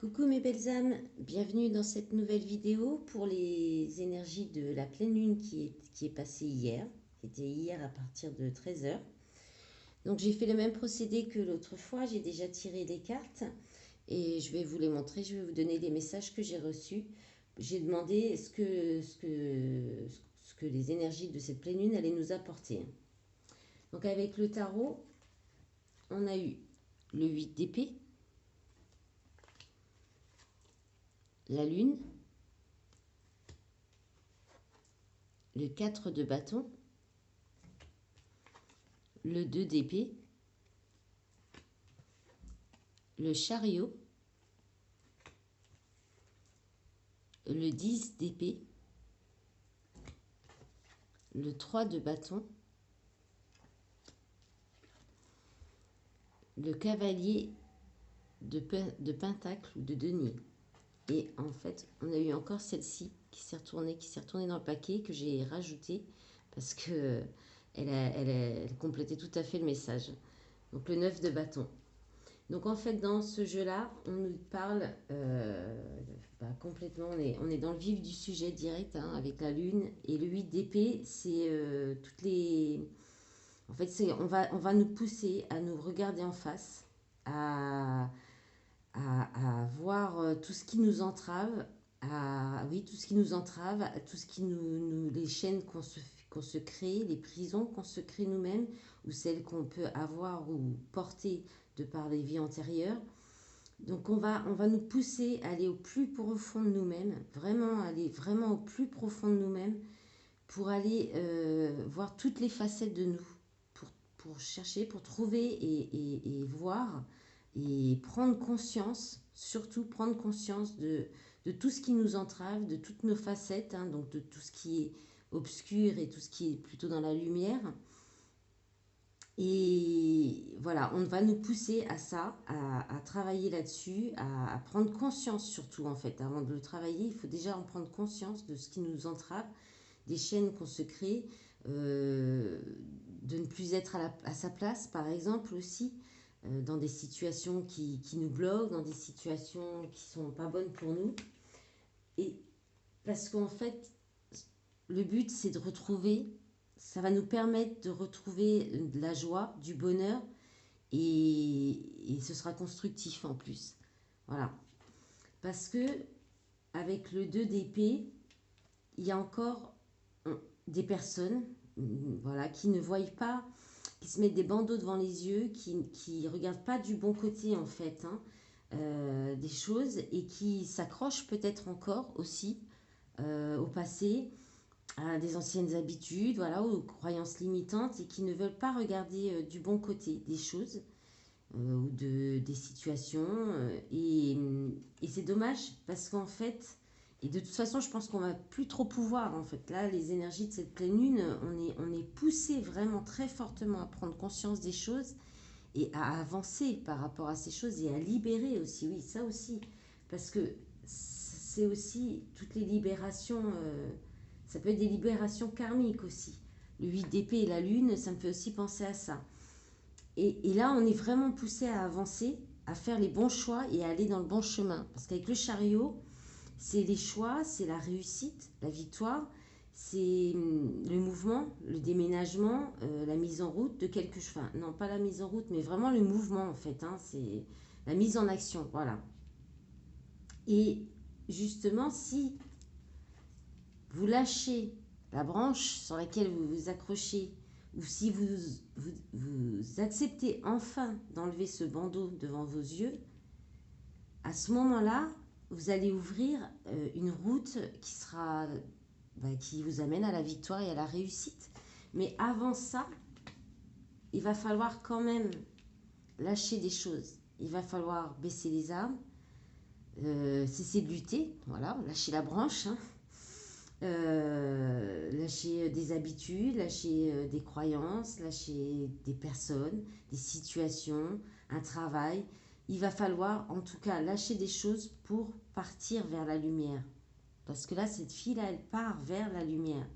Coucou mes belles âmes, bienvenue dans cette nouvelle vidéo pour les énergies de la pleine lune qui est passée hier, qui était hier à partir de 13 h. Donc j'ai fait le même procédé que l'autre fois, j'ai déjà tiré les cartes et je vais vous les montrer, je vais vous donner les messages que j'ai reçus. J'ai demandé ce que les énergies de cette pleine lune allaient nous apporter. Donc avec le tarot, on a eu le 8 d'épée, la lune, le 4 de bâton, le 2 d'épée, le chariot, le 10 d'épée, le 3 de bâton, le cavalier de pentacle ou de denier. Et en fait, on a eu encore celle-ci qui s'est retournée dans le paquet que j'ai rajouté parce que elle complétait tout à fait le message. Donc le 9 de bâton. Donc en fait, dans ce jeu-là, on nous parle complètement, on est dans le vif du sujet direct avec la lune. Et le 8 d'épée, c'est toutes les... En fait, on va nous pousser à nous regarder en face, à voir tout ce qui nous entrave, tout ce qui nous entrave, tout ce qui les chaînes qu'on se crée, les prisons qu'on se crée nous-mêmes, ou celles qu'on peut avoir ou porter de par les vies antérieures. Donc on va nous pousser à aller au plus profond de nous-mêmes, vraiment aller vraiment au plus profond de nous-mêmes, pour aller voir toutes les facettes de nous, pour chercher, pour trouver et voir et prendre conscience, surtout prendre conscience de tout ce qui nous entrave, de toutes nos facettes, donc de tout ce qui est obscur et tout ce qui est plutôt dans la lumière. Et voilà, on va nous pousser à ça, à travailler là-dessus, à prendre conscience surtout en fait. Avant de le travailler, il faut déjà en prendre conscience de ce qui nous entrave, des chaînes qu'on se crée, de ne plus être à sa place par exemple aussi, dans des situations qui nous bloquent, dans des situations qui sont pas bonnes pour nous. Et parce qu'en fait, le but c'est de retrouver, ça va nous permettre de retrouver de la joie, du bonheur, et ce sera constructif en plus. Voilà. Parce que avec le 2 d'épée, il y a encore des personnes voilà, qui ne voient pas, qui se mettent des bandeaux devant les yeux, qui ne regardent pas du bon côté en fait des choses, et qui s'accrochent peut-être encore aussi au passé, à des anciennes habitudes, voilà, aux croyances limitantes, et qui ne veulent pas regarder du bon côté des choses ou des situations. Et c'est dommage parce qu'en fait, et de toute façon, je pense qu'on va plus trop pouvoir en fait. Là, les énergies de cette pleine lune, on est poussé vraiment très fortement à prendre conscience des choses et à avancer par rapport à ces choses et à libérer aussi, oui, ça aussi. Parce que c'est aussi toutes les libérations, ça peut être des libérations karmiques aussi. Le 8 d'épée et la lune, ça me fait aussi penser à ça. Et là, on est vraiment poussé à avancer, à faire les bons choix et à aller dans le bon chemin. Parce qu'avec le chariot, c'est les choix, c'est la réussite, la victoire, c'est le mouvement, le déménagement, la mise en route de quelque chose. Enfin, non, pas la mise en route, mais vraiment le mouvement en fait. C'est la mise en action, voilà. Et justement, si vous lâchez la branche sur laquelle vous vous accrochez, ou si vous acceptez enfin d'enlever ce bandeau devant vos yeux, à ce moment-là, vous allez ouvrir une route qui vous amène à la victoire et à la réussite. Mais avant ça, il va falloir quand même lâcher des choses. Il va falloir baisser les armes, cesser de lutter, voilà, lâcher la branche, lâcher des habitudes, lâcher des croyances, lâcher des personnes, des situations, un travail. Il va falloir en tout cas lâcher des choses pour partir vers la lumière. Parce que là, cette fille-là, elle part vers la lumière.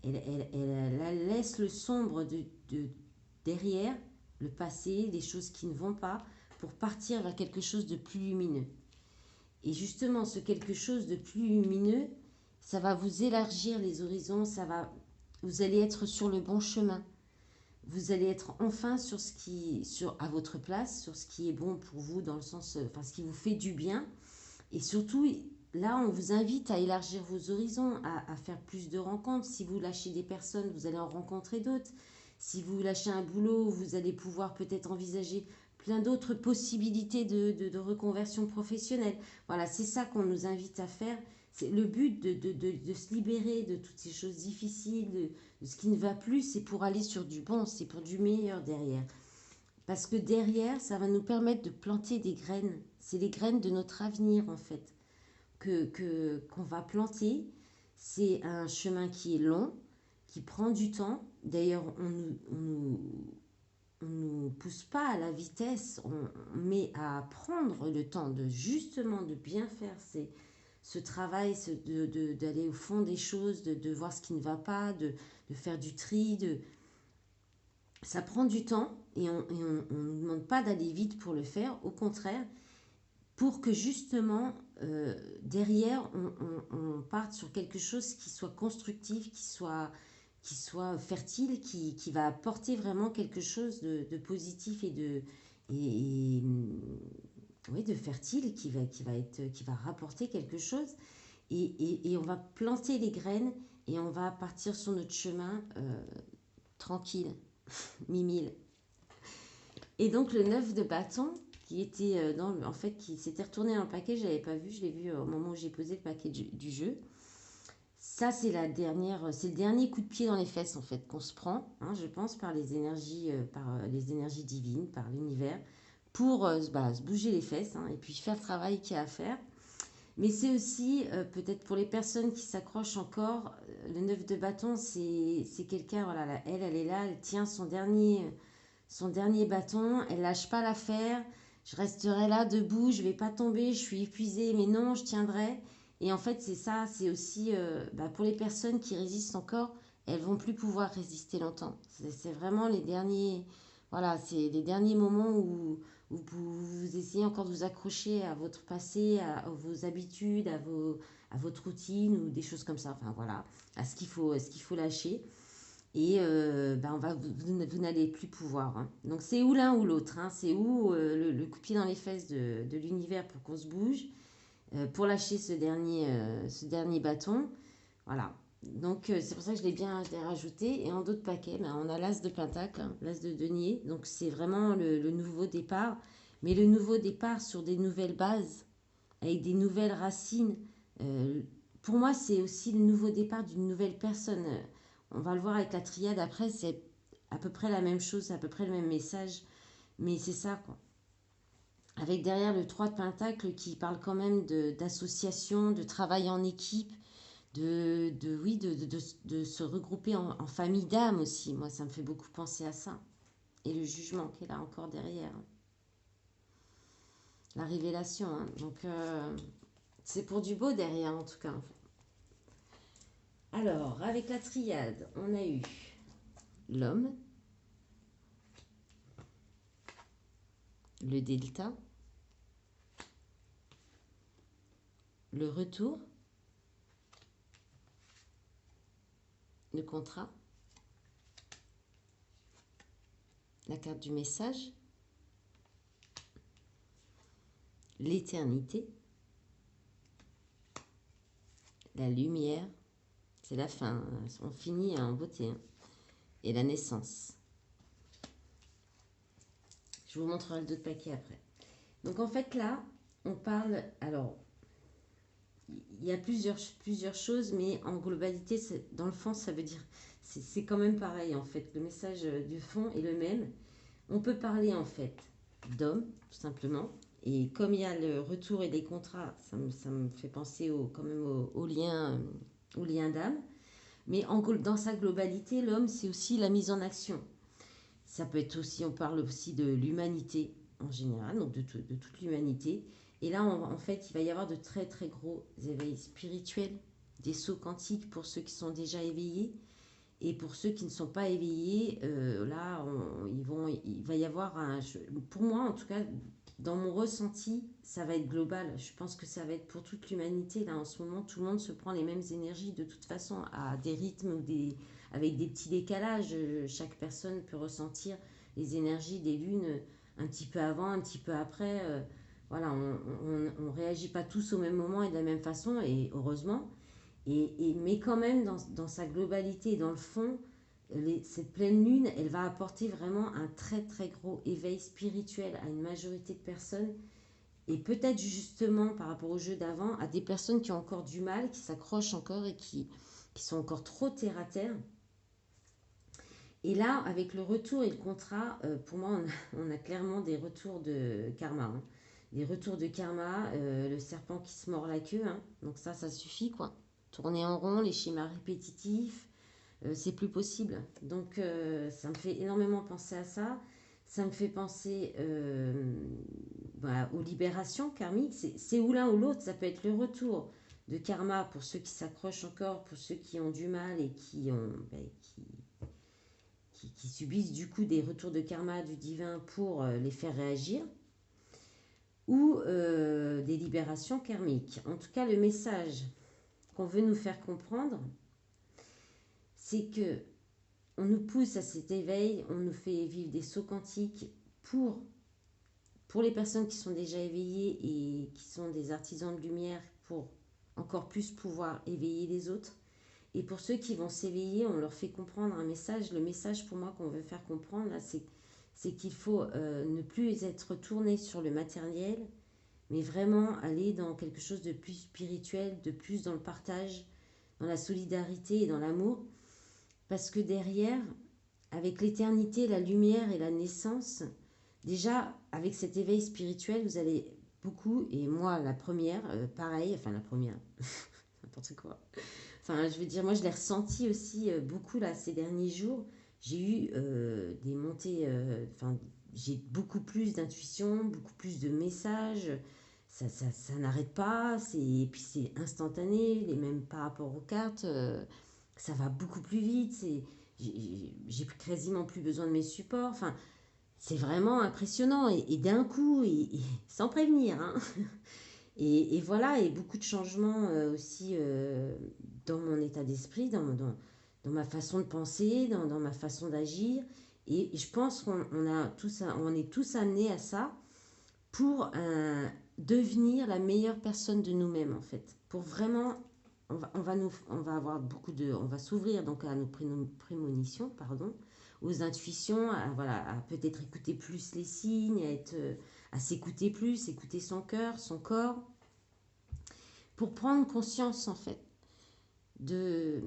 Elle laisse le sombre derrière, le passé, les choses qui ne vont pas, pour partir vers quelque chose de plus lumineux. Et justement, ce quelque chose de plus lumineux, ça va vous élargir les horizons, vous allez être sur le bon chemin. Vous allez être enfin à votre place, sur ce qui est bon pour vous, dans le sens, enfin, ce qui vous fait du bien. Et surtout, là, on vous invite à élargir vos horizons, à faire plus de rencontres. Si vous lâchez des personnes, vous allez en rencontrer d'autres. Si vous lâchez un boulot, vous allez pouvoir peut-être envisager plein d'autres possibilités de reconversion professionnelle. Voilà, c'est ça qu'on nous invite à faire. C'est le but de se libérer de toutes ces choses difficiles, de ce qui ne va plus, c'est pour aller sur du bon, c'est pour du meilleur derrière. Parce que derrière, ça va nous permettre de planter des graines. C'est les graines de notre avenir, en fait, qu'on va planter. C'est un chemin qui est long, qui prend du temps. D'ailleurs, on nous pousse pas à la vitesse, mais à prendre le temps de justement de bien faire ce travail, d'aller au fond des choses, de voir ce qui ne va pas, de faire du tri, ça prend du temps et on ne nous demande pas d'aller vite pour le faire, au contraire, pour que justement derrière on parte sur quelque chose qui soit constructif, qui soit fertile, qui va apporter vraiment quelque chose de positif et oui, de fertile, qui va rapporter quelque chose. Et on va planter les graines et on va partir sur notre chemin tranquille, mimile. Et donc le 9 de bâton, qui était en fait, qui s'était retourné dans le paquet, je l'avais pas vu, je l'ai vu au moment où j'ai posé le paquet du jeu. Ça, c'est c'est le dernier coup de pied dans les fesses en fait qu'on se prend, hein, je pense, par les énergies divines, par l'univers, pour se bouger les fesses, hein, et puis faire le travail qu'il y a à faire. Mais c'est aussi, peut-être pour les personnes qui s'accrochent encore, le 9 de bâton, c'est quelqu'un, voilà, elle est là, elle tient son dernier bâton, elle lâche pas l'affaire, je resterai là debout, je vais pas tomber, je suis épuisée, mais non, je tiendrai. Et en fait, c'est ça, c'est aussi pour les personnes qui résistent encore, elles vont plus pouvoir résister longtemps. C'est vraiment les derniers, voilà, c'est les derniers moments où vous essayez encore de vous accrocher à votre passé, à vos habitudes, à votre routine ou des choses comme ça. Enfin voilà, à ce qu'il faut lâcher. Et vous n'allez plus pouvoir, hein. Donc c'est ou l'un ou l'autre, hein. C'est ou le coup de pied dans les fesses de l'univers pour qu'on se bouge, pour lâcher ce dernier bâton. Voilà. Donc c'est pour ça que je l'ai rajouté. Et en d'autres paquets, on a l'as de pentacle, hein, l'as de denier. Donc c'est vraiment le nouveau départ. Mais le nouveau départ sur des nouvelles bases, avec des nouvelles racines. Euh, pour moi, c'est aussi le nouveau départ d'une nouvelle personne. On va le voir avec la triade après, c'est à peu près la même chose, c'est à peu près le même message. Mais c'est ça, quoi. Avec derrière le 3 de Pentacle qui parle quand même d'association, de travail en équipe, de se regrouper en famille d'âme aussi. Moi, ça me fait beaucoup penser à ça. Et le jugement qui est là encore derrière. La révélation, hein. Donc, c'est pour du beau derrière, en tout cas. Alors, avec la triade, on a eu l'homme, le delta, le retour, le contrat, la carte du message, l'éternité, la lumière, c'est la fin, hein. On finit en beauté, hein. Et la naissance. Je vous montrerai d'autres paquets après. Donc en fait là, on parle, alors, il y a plusieurs choses, mais en globalité, dans le fond, ça veut dire, c'est quand même pareil en fait. Le message du fond est le même. On peut parler en fait d'homme, tout simplement. Et comme il y a le retour et des contrats, ça me fait penser quand même au lien d'âme. Mais dans sa globalité, l'homme, c'est aussi la mise en action. Ça peut être aussi, on parle aussi de l'humanité en général, donc de toute l'humanité. Et là, en fait, il va y avoir de très très gros éveils spirituels, des sauts quantiques pour ceux qui sont déjà éveillés. Et pour ceux qui ne sont pas éveillés, là, il va y avoir pour moi en tout cas, dans mon ressenti, ça va être global. Je pense que ça va être pour toute l'humanité. Là, en ce moment, tout le monde se prend les mêmes énergies de toute façon, à des rythmes ou avec des petits décalages. Chaque personne peut ressentir les énergies des lunes un petit peu avant, un petit peu après. Voilà, on ne réagit pas tous au même moment et de la même façon, et heureusement. Mais quand même, dans sa globalité et dans le fond, cette pleine lune, elle va apporter vraiment un très très gros éveil spirituel à une majorité de personnes. Et peut-être justement par rapport au jeu d'avant, à des personnes qui ont encore du mal, qui s'accrochent encore et qui sont encore trop terre à terre. Et là, avec le retour et le contrat, pour moi, on a clairement des retours de karma. Hein. Des retours de karma, le serpent qui se mord la queue. Hein. Donc ça suffit quoi. Tourner en rond, les schémas répétitifs, c'est plus possible. Donc ça me fait énormément penser à ça. Ça me fait penser aux libérations karmiques. C'est ou l'un ou l'autre. Ça peut être le retour de karma pour ceux qui s'accrochent encore, pour ceux qui ont du mal et qui subissent du coup des retours de karma du divin pour les faire réagir, ou des libérations karmiques. En tout cas, le message qu'on veut nous faire comprendre, c'est que on nous pousse à cet éveil, on nous fait vivre des sauts quantiques pour les personnes qui sont déjà éveillées et qui sont des artisans de lumière, pour encore plus pouvoir éveiller les autres. Et pour ceux qui vont s'éveiller, on leur fait comprendre un message. Le message pour moi qu'on veut faire comprendre, là, c'est qu'il faut ne plus être tourné sur le matériel, mais vraiment aller dans quelque chose de plus spirituel, de plus dans le partage, dans la solidarité et dans l'amour. Parce que derrière, avec l'éternité, la lumière et la naissance, déjà, avec cet éveil spirituel, vous allez beaucoup, et moi, la première, pareil, enfin la première, n'importe quoi. Enfin, je veux dire, moi, je l'ai ressenti aussi beaucoup, là, ces derniers jours. J'ai eu des montées, j'ai beaucoup plus d'intuition, beaucoup plus de messages. Ça n'arrête pas, et puis c'est instantané, les mêmes par rapport aux cartes. Ça va beaucoup plus vite, j'ai quasiment plus besoin de mes supports. Enfin, c'est vraiment impressionnant, et d'un coup, et sans prévenir. Hein. Et voilà, et beaucoup de changements aussi dans mon état d'esprit, dans ma façon de penser, dans ma façon d'agir. Et je pense on est tous amenés à ça pour devenir la meilleure personne de nous-mêmes, en fait. Pour vraiment, on va avoir on va s'ouvrir donc à nos prémonitions, pardon, aux intuitions, à peut-être écouter plus les signes, à s'écouter plus, écouter son cœur, son corps, pour prendre conscience, en fait, de,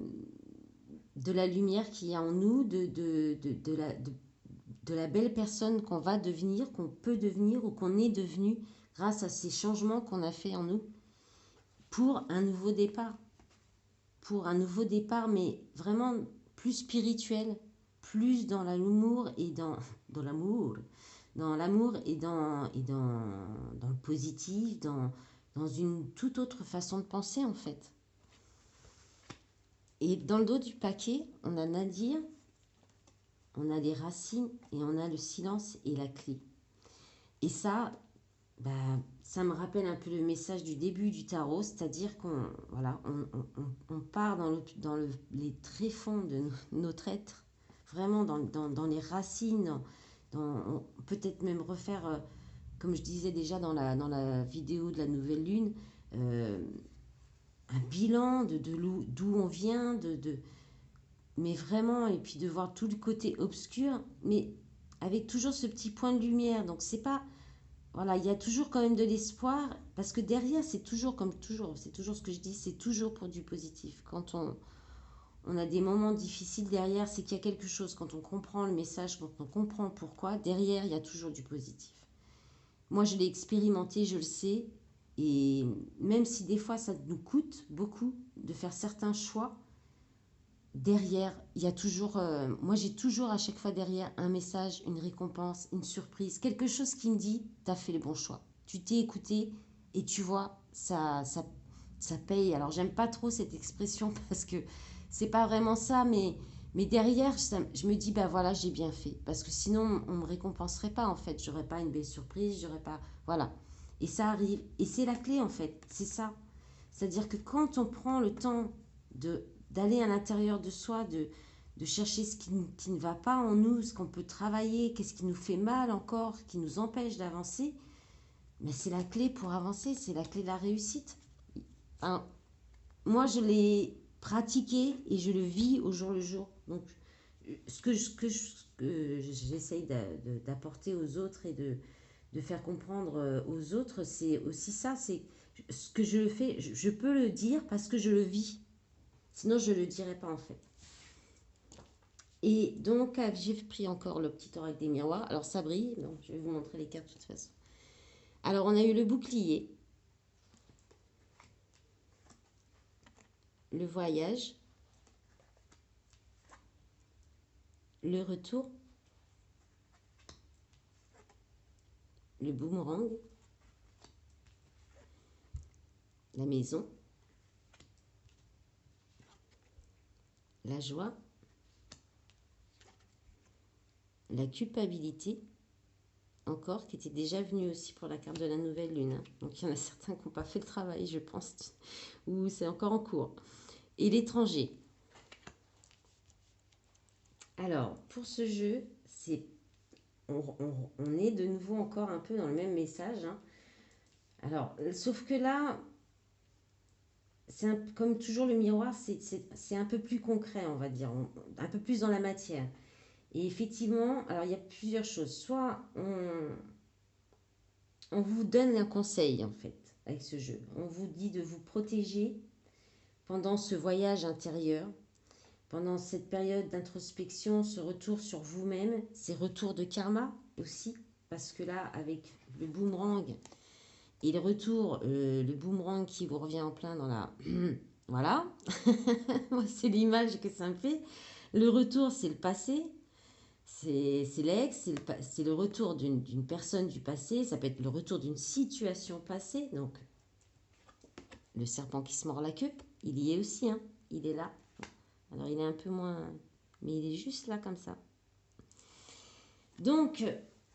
de la lumière qu'il y a en nous, de la belle personne qu'on va devenir, qu'on peut devenir ou qu'on est devenu grâce à ces changements qu'on a fait en nous, pour un nouveau départ. Pour un nouveau départ, mais vraiment plus spirituel, plus dans l'amour et dans l'amour, dans le positif, dans une toute autre façon de penser, en fait. Et dans le dos du paquet, on a Nadir, on a les racines et on a le silence et la clé. Et ça, ça me rappelle un peu le message du début du tarot, c'est-à-dire on part dans les tréfonds de notre être, vraiment dans les racines, peut-être même refaire, comme je disais déjà dans la vidéo de la nouvelle lune, un bilan d'où on vient, mais vraiment, et puis de voir tout le côté obscur, mais avec toujours ce petit point de lumière. Donc c'est pas, voilà, il y a toujours quand même de l'espoir, parce que derrière, c'est toujours comme toujours, c'est toujours ce que je dis, c'est toujours pour du positif. Quand on a des moments difficiles derrière, c'est qu'il y a quelque chose. Quand on comprend le message, quand on comprend pourquoi, derrière, il y a toujours du positif. Moi, je l'ai expérimenté, je le sais, et même si des fois ça nous coûte beaucoup de faire certains choix, derrière, il y a toujours, moi j'ai toujours à chaque fois derrière un message, une récompense, une surprise, quelque chose qui me dit, tu as fait le bon choix. Tu t'es écouté et tu vois, ça paye. Alors j'aime pas trop cette expression parce que c'est pas vraiment ça, mais Mais derrière, je me dis, bah voilà, j'ai bien fait. Parce que sinon, on ne me récompenserait pas, en fait. J'aurais pas une belle surprise, j'aurais pas... Voilà. Et ça arrive. Et c'est la clé, en fait. C'est ça. C'est-à-dire que quand on prend le temps d'aller à l'intérieur de soi, de chercher ce qui ne va pas en nous, ce qu'on peut travailler, qu'est-ce qui nous fait mal encore, qui nous empêche d'avancer, mais c'est la clé pour avancer, c'est la clé de la réussite. Hein, moi, je l'ai pratiqué et je le vis au jour le jour. Donc, ce que j'essaye d'apporter aux autres et de faire comprendre aux autres, c'est aussi ça, c'est ce que je fais, je peux le dire parce que je le vis. Sinon, je ne le dirais pas en fait. Et donc, j'ai pris encore le petit oracle des miroirs. Alors, ça brille. Donc, je vais vous montrer les cartes de toute façon. Alors, on a eu le bouclier, le voyage, le retour, le boomerang, la maison, la joie, la culpabilité, encore, qui était déjà venu aussi pour la carte de la nouvelle lune. Hein. Donc, il y en a certains qui n'ont pas fait le travail, je pense, ou c'est encore en cours. Et l'étranger. Alors, pour ce jeu, on est de nouveau encore un peu dans le même message. Hein. Alors, sauf que là, comme toujours le miroir, c'est un peu plus concret, on va dire, un peu plus dans la matière. Et effectivement, alors il y a plusieurs choses. Soit on vous donne un conseil, en fait, avec ce jeu. On vous dit de vous protéger pendant ce voyage intérieur, pendant cette période d'introspection, ce retour sur vous-même, ces retours de karma aussi, parce que là, avec le boomerang et le retour, le boomerang qui vous revient en plein dans la... voilà, c'est l'image que ça me fait. Le retour, c'est le passé, c'est l'ex, c'est le retour d'une personne du passé, ça peut être le retour d'une situation passée, donc le serpent qui se mord la queue, il y est aussi, hein, il est là. Alors il est un peu moins, mais il est juste là comme ça. Donc,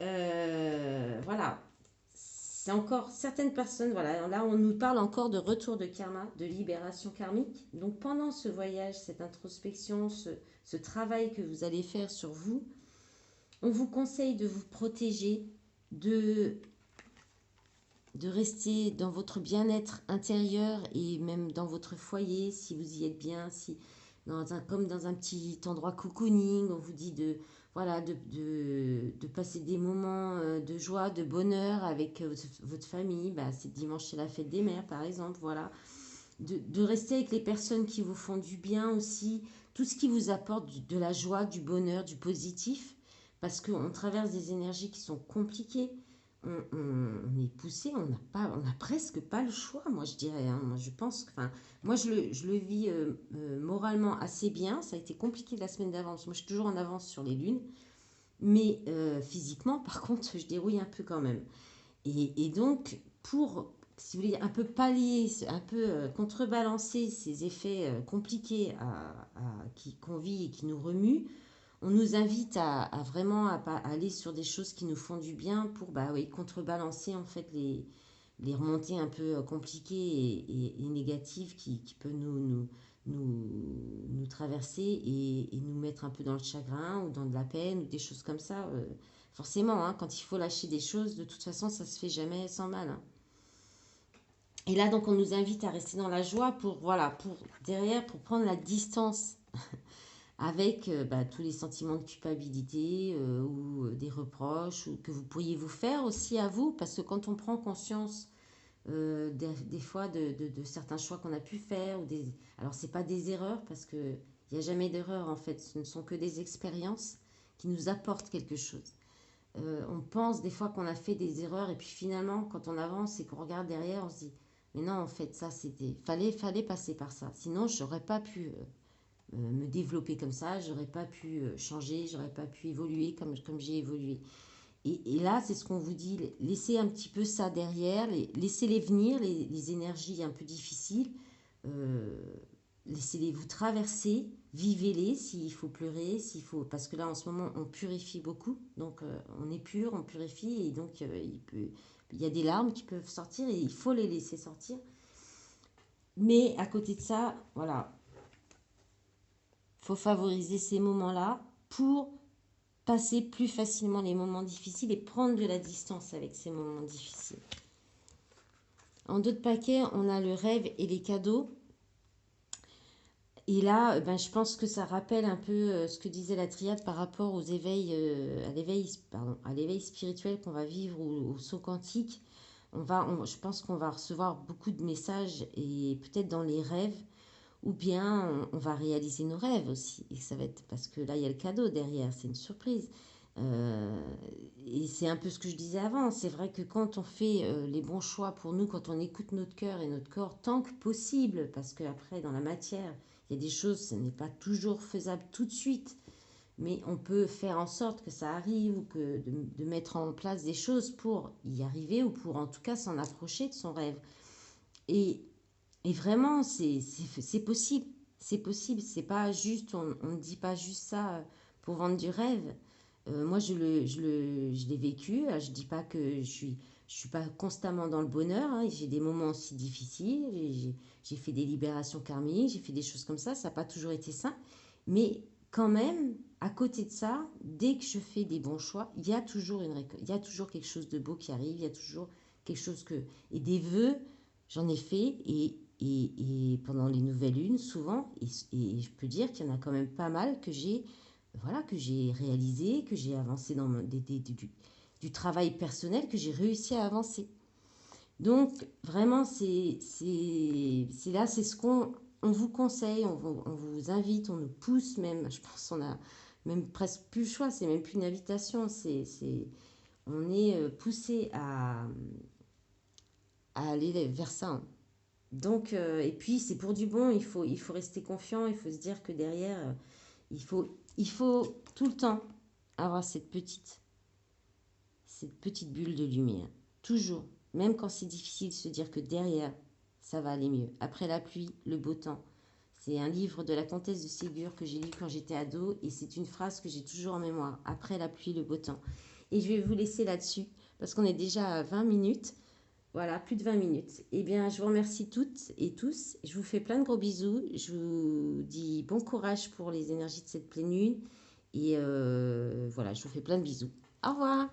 voilà, c'est encore certaines personnes, voilà, là on nous parle encore de retour de karma, de libération karmique. Donc pendant ce voyage, cette introspection, ce travail que vous allez faire sur vous, on vous conseille de vous protéger, de rester dans votre bien-être intérieur et même dans votre foyer, si vous y êtes bien, si comme dans un petit endroit cocooning, on vous dit voilà, de passer des moments de joie, de bonheur avec votre famille. Bah, c'est dimanche, c'est la fête des mères, par exemple, voilà. De rester avec les personnes qui vous font du bien aussi, tout ce qui vous apporte de la joie, du bonheur, du positif, parce qu'on traverse des énergies qui sont compliquées. On est poussé, on n'a presque pas le choix, moi je dirais. Hein. Moi je pense que, enfin, moi je le vis moralement assez bien. Ça a été compliqué la semaine d'avance. Moi je suis toujours en avance sur les lunes, mais physiquement, par contre, je dérouille un peu quand même. Et donc, pour, si vous voulez, un peu pallier, un peu contrebalancer ces effets compliqués qu'on vit et qui nous remuent, on nous invite à vraiment à aller sur des choses qui nous font du bien pour bah, oui, contrebalancer en fait les remontées un peu compliquées et négatives qui peuvent nous traverser et nous mettre un peu dans le chagrin ou dans de la peine ou des choses comme ça. Forcément, hein, quand il faut lâcher des choses, de toute façon, ça se fait jamais sans mal. Hein. Et là, donc, on nous invite à rester dans la joie pour, voilà, pour prendre la distance avec bah, tous les sentiments de culpabilité ou des reproches ou que vous pourriez vous faire aussi à vous, parce que quand on prend conscience des fois de certains choix qu'on a pu faire, alors c'est pas des erreurs, parce qu'il n'y a jamais d'erreur en fait, ce ne sont que des expériences qui nous apportent quelque chose. On pense des fois qu'on a fait des erreurs et puis finalement quand on avance et qu'on regarde derrière, on se dit mais non en fait ça c'était, fallait passer par ça, sinon j'aurais pas pu me développer comme ça, j'aurais pas pu changer, j'aurais pas pu évoluer comme j'ai évolué. Et là, c'est ce qu'on vous dit, laissez un petit peu ça derrière, laissez-les venir, les énergies un peu difficiles. Euh, laissez-les vous traverser, vivez-les s'il faut pleurer, s'il faut, parce que là en ce moment on purifie beaucoup, donc on est pur, on purifie et donc il y a des larmes qui peuvent sortir et il faut les laisser sortir. Mais à côté de ça, voilà, faut favoriser ces moments-là pour passer plus facilement les moments difficiles et prendre de la distance avec ces moments difficiles. En d'autres paquets, on a le rêve et les cadeaux. Et là, ben, je pense que ça rappelle un peu ce que disait la triade par rapport aux éveils, à l'éveil spirituel qu'on va vivre au saut quantique. Je pense qu'on va recevoir beaucoup de messages et peut-être dans les rêves, ou bien on va réaliser nos rêves aussi. Et ça va être parce que là, il y a le cadeau derrière, c'est une surprise. Euh, et c'est un peu ce que je disais avant. C'est vrai que quand on fait les bons choix pour nous, quand on écoute notre cœur et notre corps, tant que possible, parce qu'après, dans la matière, il y a des choses, ce n'est pas toujours faisable tout de suite, mais on peut faire en sorte que ça arrive ou que de mettre en place des choses pour y arriver ou pour en tout cas s'en approcher de son rêve. Et, et vraiment, c'est possible. C'est possible. C'est pas juste, on ne dit pas juste ça pour vendre du rêve. Moi, je l'ai vécu. Je dis pas que je suis pas constamment dans le bonheur. Hein. J'ai des moments aussi difficiles. J'ai fait des libérations karmiques. J'ai fait des choses comme ça. Ça n'a pas toujours été simple. Mais quand même, à côté de ça, dès que je fais des bons choix, il y a toujours il y a toujours quelque chose de beau qui arrive. Il y a toujours quelque chose que... Et des vœux, j'en ai fait. Et pendant les nouvelles lunes, souvent, et je peux dire qu'il y en a quand même pas mal que j'ai voilà, que j'ai réalisé, que j'ai avancé dans du travail personnel, que j'ai réussi à avancer. Donc, vraiment, c'est là, c'est ce qu'on on vous conseille, on vous invite, on nous pousse même. Je pense qu'on a même presque plus le choix, c'est même plus une invitation, on est poussé à aller vers ça. Hein. Donc, et puis c'est pour du bon, il faut rester confiant, il faut se dire que derrière, il faut tout le temps avoir cette petite bulle de lumière. Toujours. Même quand c'est difficile, se dire que derrière, ça va aller mieux. Après la pluie, le beau temps. C'est un livre de la comtesse de Ségur que j'ai lu quand j'étais ado et c'est une phrase que j'ai toujours en mémoire. Après la pluie, le beau temps. Et je vais vous laisser là-dessus parce qu'on est déjà à 20 minutes. Voilà, plus de 20 minutes. Eh bien, je vous remercie toutes et tous. Je vous fais plein de gros bisous. Je vous dis bon courage pour les énergies de cette pleine lune. Et voilà, je vous fais plein de bisous. Au revoir.